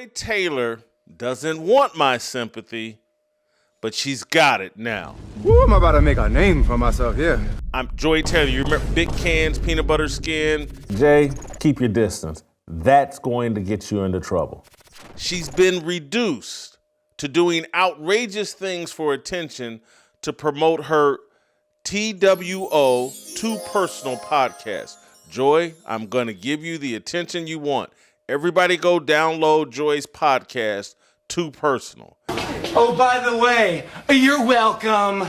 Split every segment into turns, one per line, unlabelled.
Joy Taylor doesn't want my sympathy, but she's got it now.
Woo, I'm about to make a name for myself here.
I'm Joy Taylor. You remember Big Cans, peanut butter skin?
Jay, keep your distance. That's going to get you into trouble.
She's been reduced to doing outrageous things for attention to promote her TWO Too Personal podcast. Joy, I'm going to give you the attention you want. Everybody go download Joy's podcast, Too Personal.
Oh, by the way, you're welcome.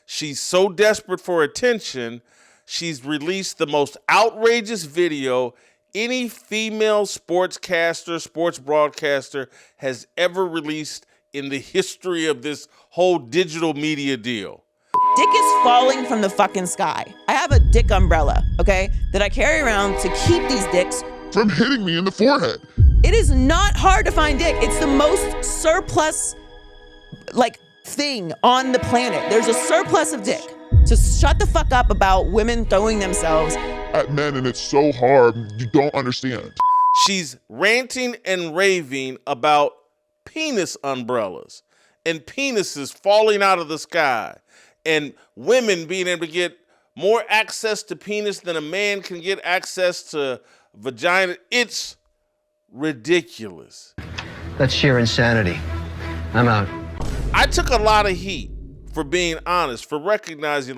She's so desperate for attention, she's released the most outrageous video any female sportscaster, sports broadcaster has ever released in the history of this whole digital media deal.
Dick is falling from the fucking sky. I have a dick umbrella, okay, that I carry around to keep these dicks
from hitting me in the forehead.
It is not hard to find dick. It's the most surplus, thing on the planet. There's a surplus of dick. So shut the fuck up about women throwing themselves
at men, and it's so hard, you don't understand.
She's ranting and raving about penis umbrellas and penises falling out of the sky and women being able to get more access to penis than a man can get access to vagina. It's ridiculous.
That's sheer insanity. I'm out.
I took a lot of heat for being honest, for recognizing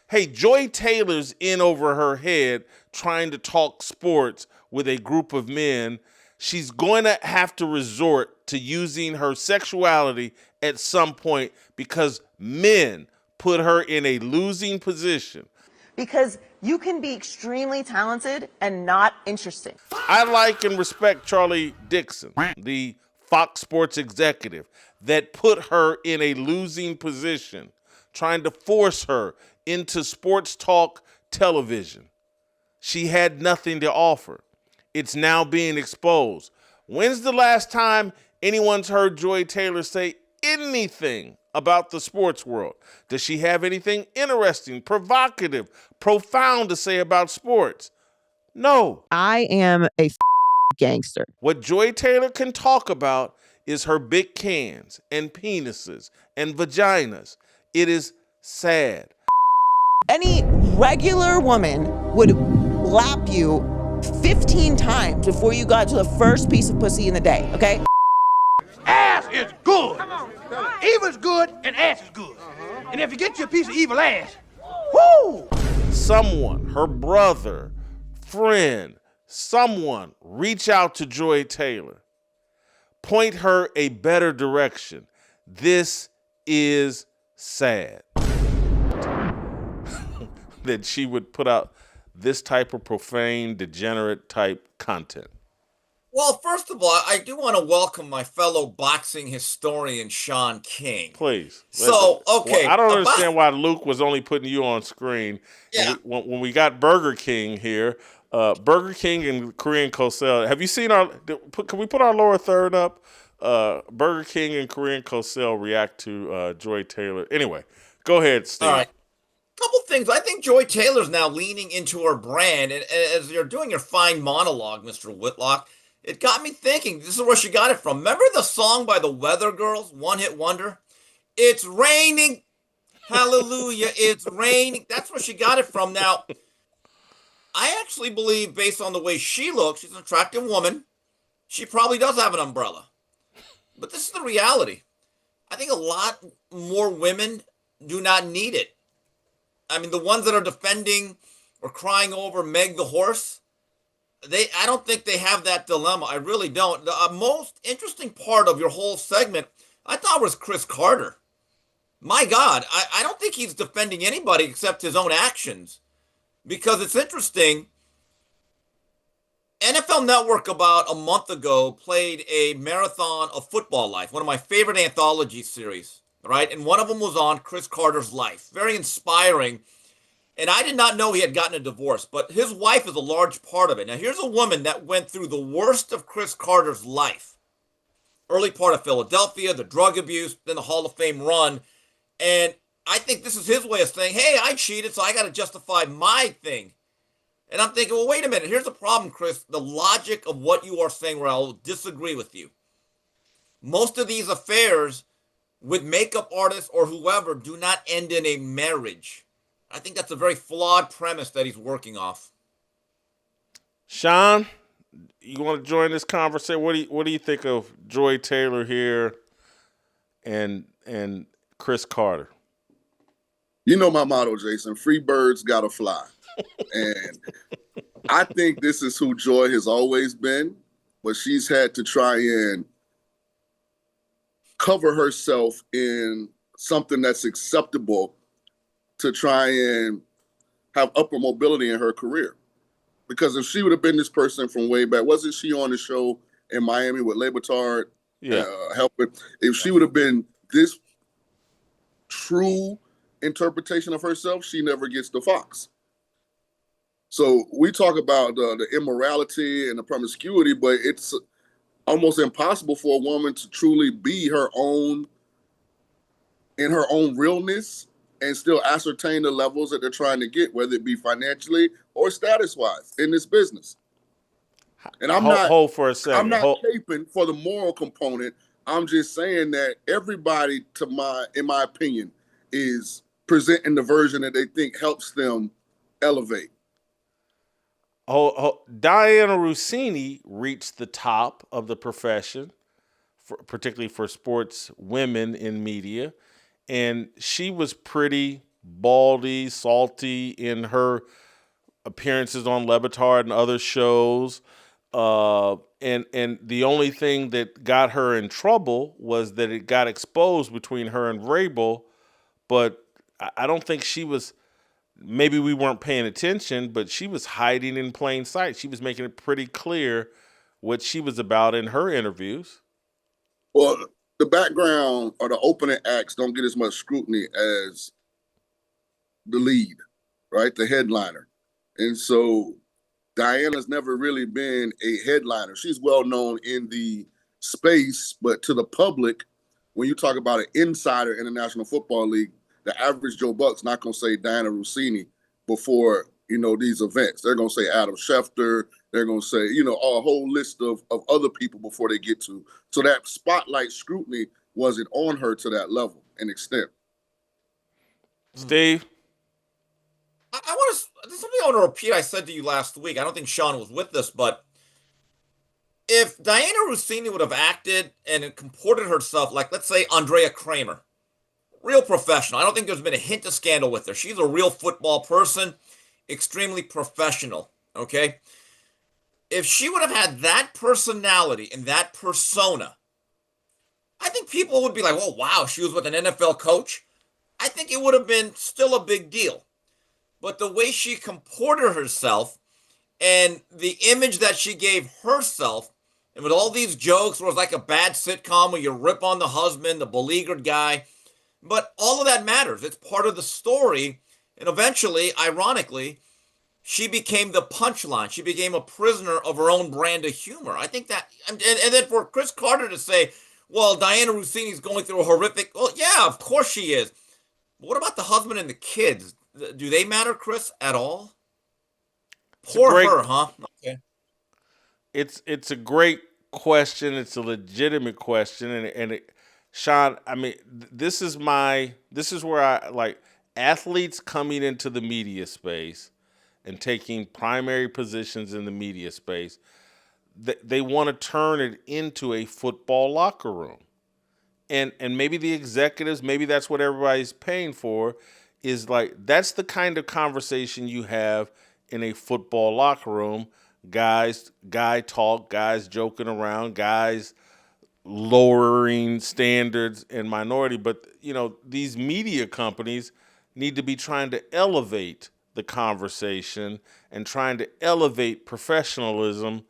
hey, Joy Taylor's in over her head trying to talk sports with a group of men. She's going to have to resort to using her sexuality at some point because men put her in a losing position.
because you can be extremely talented and not interesting.
I like and respect Charlie Dixon, the Fox Sports executive that put her in a losing position, trying to force her into sports talk television. She had nothing to offer. It's now being exposed. When's the last time anyone's heard Joy Taylor say anything about the sports world? Does she have anything interesting, provocative, profound to say about sports? No.
I am a gangster.
What Joy Taylor can talk about is her big cans and penises and vaginas. It is sad.
Any regular woman would lap you 15 times before you got to the first piece of pussy in the day, okay?
Ass is good. Evil's good and ass is good. And if you get you a piece of evil ass, whoo!
Someone, her brother, friend, someone reach out to Joy Taylor. Point her a better direction. This is sad. That she would put out this type of profane, degenerate type content.
Well, first of all, I do want to welcome my fellow boxing historian, Sean King.
Please.
So, okay.
Well, I don't understand why Luke was only putting you on screen.
Yeah.
When we got Burger King here, Burger King and Korean Cosell. Have you seen can we put our lower third up? Burger King and Korean Cosell react to Joy Taylor. Anyway, go ahead, Steve.
All right. Couple things. I think Joy Taylor's now leaning into her brand. And as you're doing your fine monologue, Mr. Whitlock, it got me thinking, this is where she got it from. Remember the song by the Weather Girls, One Hit Wonder? It's raining. Hallelujah. It's raining. That's where she got it from. Now, I actually believe, based on the way she looks, she's an attractive woman. She probably does have an umbrella. But this is the reality. I think a lot more women do not need it. I mean, the ones that are defending or crying over Meg the horse, I don't think they have that dilemma. I really don't. The most interesting part of your whole segment, I thought, was Chris Carter. My God, I don't think he's defending anybody except his own actions. Because it's interesting. NFL Network about a month ago played a marathon of football life, one of my favorite anthology series, right? And one of them was on Chris Carter's life. Very inspiring. And I did not know he had gotten a divorce, but his wife is a large part of it. Now, here's a woman that went through the worst of Chris Carter's life. Early part of Philadelphia, the drug abuse, then the Hall of Fame run. And I think this is his way of saying, hey, I cheated, so I got to justify my thing. And I'm thinking, well, wait a minute. Here's the problem, Chris. The logic of what you are saying, where I'll disagree with you. most of these affairs with makeup artists or whoever do not end in a marriage. I think that's a very flawed premise that he's working off.
Sean, you want to join this conversation? What do you think of Joy Taylor here and Chris Carter?
You know my motto, Jason. Free birds gotta fly. And I think this is who Joy has always been, but she's had to try and cover herself in something that's acceptable to try and have upper mobility in her career. Because if she would have been this person from way back, wasn't she on the show in Miami with Le Batard?
Yeah.
Helping. If she would have been this true interpretation of herself, she never gets the Fox. So we talk about the immorality and the promiscuity, but it's almost impossible for a woman to truly be her own in her own realness and still ascertain the levels that they're trying to get, whether it be financially or status-wise in this business. And
hold for a second.
I'm not caping for the moral component. I'm just saying that everybody, in my opinion, is presenting the version that they think helps them elevate.
Diana Rossini reached the top of the profession, particularly for sports women in media, and she was pretty baldy, salty in her appearances on Le Batard and other shows. And the only thing that got her in trouble was that it got exposed between her and Vrabel, but I don't think she was. Maybe we weren't paying attention, but she was hiding in plain sight. She was making it pretty clear what she was about in her interviews.
Well, the background or the opening acts don't get as much scrutiny as the lead, right? The headliner. And so Diana's never really been a headliner. She's well known in the space, but to the public, when you talk about an insider in the National Football League, the average Joe Buck's not going to say Diana Rossini before, these events. They're going to say Adam Schefter. They're going to say, a whole list of other people before they get to. So that spotlight scrutiny wasn't on her to that level and extent.
Steve?
There's something I want to repeat I said to you last week. I don't think Sean was with us, but if Diana Rossini would have acted and comported herself like, let's say, Andrea Kramer, real professional. I don't think there's been a hint of scandal with her. She's a real football person, extremely professional, okay? If she would have had that personality and that persona, I think people would be like, oh, wow, she was with an NFL coach. I think it would have been still a big deal. But the way she comported herself and the image that she gave herself, and with all these jokes where it's like a bad sitcom where you rip on the husband, the beleaguered guy, but all of that matters. It's part of the story. And eventually, ironically, she became the punchline. She became a prisoner of her own brand of humor. I think that, and then for Chris Carter to say, well, Diana Rossini's going through a horrific, well, yeah, of course she is. But what about the husband and the kids? Do they matter, Chris, at all? Poor her, huh? Okay.
It's a great question. It's a legitimate question. And Sean, I mean, this is where I like athletes coming into the media space and taking primary positions in the media space. They want to turn it into a football locker room. And maybe the executives, maybe that's what everybody's paying for, is like, that's the kind of conversation you have in a football locker room. Guy talk, guys joking around, guys lowering standards and minority. But, these media companies need to be trying to elevate the conversation and trying to elevate professionalism.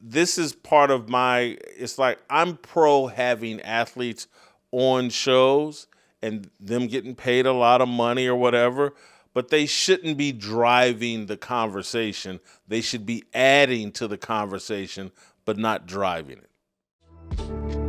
This is part of it's like I'm pro having athletes on shows and them getting paid a lot of money or whatever, but they shouldn't be driving the conversation. They should be adding to the conversation, but not driving it.